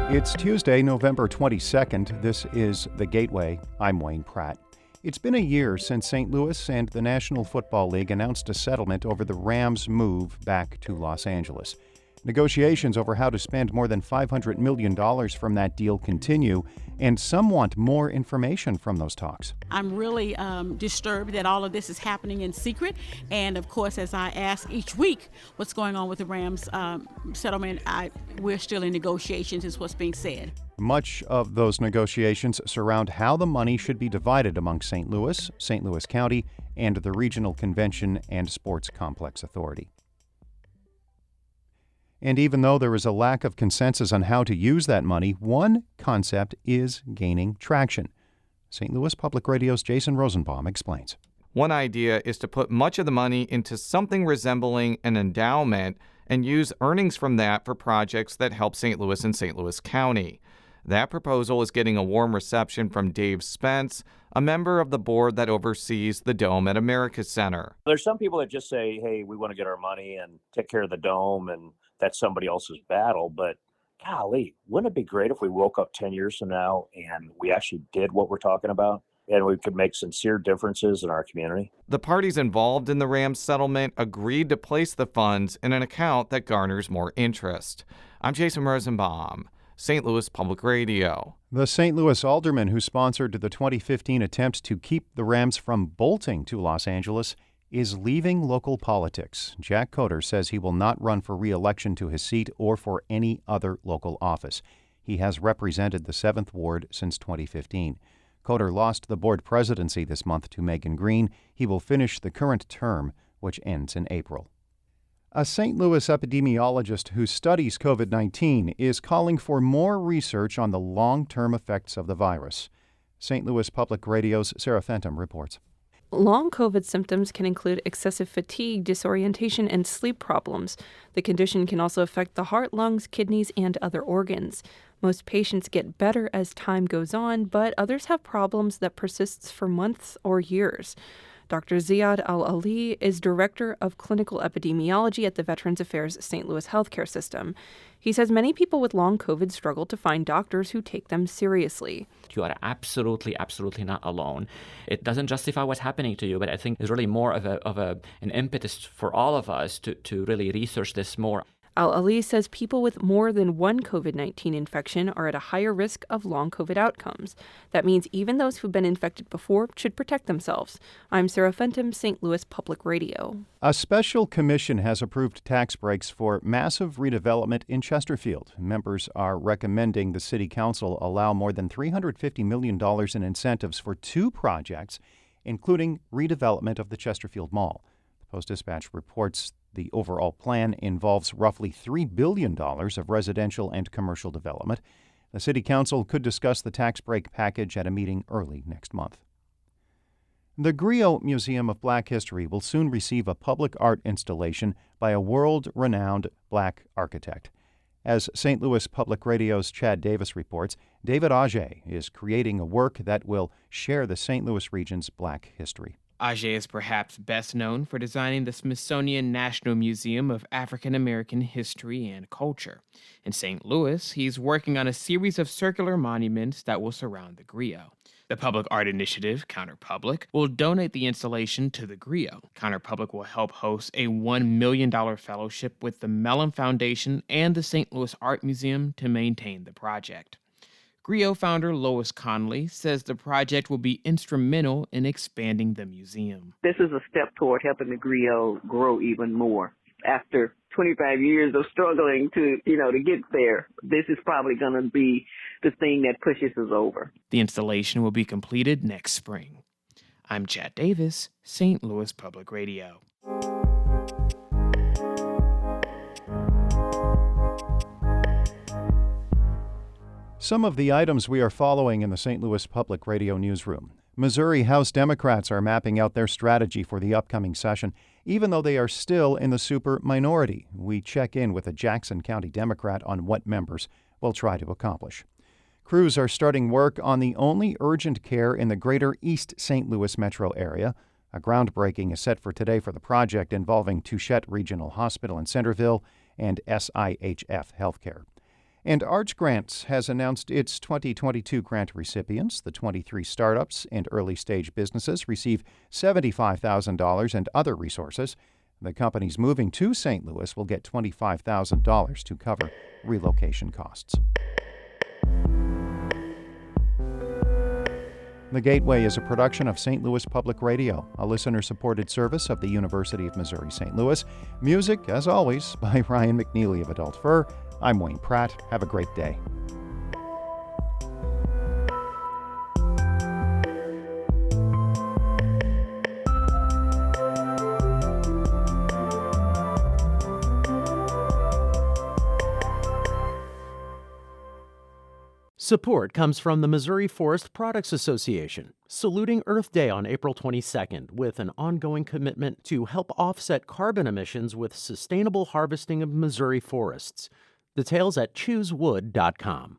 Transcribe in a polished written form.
It's Tuesday, November 22nd. This is The Gateway. I'm Wayne Pratt. It's been a year since St. Louis and the National Football League announced a settlement over the Rams' move back to Los Angeles. Negotiations over how to spend more than $500 million from that deal continue, and some want more information from those talks. I'm really disturbed that all of this is happening in secret. And of course, as I ask each week what's going on with the Rams settlement, we're still in negotiations is what's being said. Much of those negotiations surround how the money should be divided among St. Louis County, and the Regional Convention and Sports Complex Authority. And even though there is a lack of consensus on how to use that money, one concept is gaining traction. St. Louis Public Radio's Jason Rosenbaum explains. One idea is to put much of the money into something resembling an endowment and use earnings from that for projects that help St. Louis and St. Louis County. That proposal is getting a warm reception from Dave Spence, a member of the board that oversees the Dome at America Center. There's some people that just say, hey, we want to get our money and take care of the Dome, and that's somebody else's battle. But golly, wouldn't it be great if we woke up 10 years from now and we actually did what we're talking about and we could make sincere differences in our community? The parties involved in the Rams settlement agreed to place the funds in an account that garners more interest. I'm Jason Rosenbaum, St. Louis Public Radio. The St. Louis alderman who sponsored the 2015 attempt to keep the Rams from bolting to Los Angeles is leaving local politics. Jack Coder says he will not run for re-election to his seat or for any other local office. He has represented the 7th Ward since 2015. Coder lost the board presidency this month to Megan Green. He will finish the current term, which ends in April. A St. Louis epidemiologist who studies COVID-19 is calling for more research on the long-term effects of the virus. St. Louis Public Radio's Sarah Fenton reports. Long COVID symptoms can include excessive fatigue, disorientation, and sleep problems. The condition can also affect the heart, lungs, kidneys, and other organs. Most patients get better as time goes on, but others have problems that persists for months or years. Dr. Ziad Al-Ali is Director of Clinical Epidemiology at the Veterans Affairs St. Louis Healthcare System. He says many people with long COVID struggle to find doctors who take them seriously. You are absolutely not alone. It doesn't justify what's happening to you, but I think it's really more of an impetus for all of us to really research this more. Al-Ali says people with more than one COVID-19 infection are at a higher risk of long COVID outcomes. That means even those who've been infected before should protect themselves. I'm Sarah Fenton, St. Louis Public Radio. A special commission has approved tax breaks for massive redevelopment in Chesterfield. Members are recommending the city council allow more than $350 million in incentives for 2 projects, including redevelopment of the Chesterfield Mall. The Post-Dispatch reports the overall plan involves roughly $3 billion of residential and commercial development. The City Council could discuss the tax break package at a meeting early next month. The Griot Museum of Black History will soon receive a public art installation by a world-renowned black architect. As St. Louis Public Radio's Chad Davis reports, David Auger is creating a work that will share the St. Louis region's black history. Auger is perhaps best known for designing the Smithsonian National Museum of African American History and Culture. In St. Louis, he's working on a series of circular monuments that will surround the Griot. The public art initiative, Counterpublic, will donate the installation to the Griot. Counterpublic will help host a $1 million fellowship with the Mellon Foundation and the St. Louis Art Museum to maintain the project. Griot founder Lois Conley says the project will be instrumental in expanding the museum. This is a step toward helping the Griot grow even more. After 25 years of struggling to get there, this is probably going to be the thing that pushes us over. The installation will be completed next spring. I'm Chad Davis, St. Louis Public Radio. Some of the items we are following in the St. Louis Public Radio newsroom. Missouri House Democrats are mapping out their strategy for the upcoming session, even though they are still in the super minority. We check in with a Jackson County Democrat on what members will try to accomplish. Crews are starting work on the only urgent care in the greater East St. Louis metro area. A groundbreaking is set for today for the project involving Touchette Regional Hospital in Centerville and SIHF Healthcare. And Arch Grants has announced its 2022 grant recipients. The 23 startups and early-stage businesses receive $75,000 and other resources. The companies moving to St. Louis will get $25,000 to cover relocation costs. The Gateway is a production of St. Louis Public Radio, a listener-supported service of the University of Missouri-St. Louis. Music, as always, by Ryan McNeely of Adult Fur. I'm Wayne Pratt. Have a great day. Support comes from the Missouri Forest Products Association, saluting Earth Day on April 22nd with an ongoing commitment to help offset carbon emissions with sustainable harvesting of Missouri forests. Details at choosewood.com.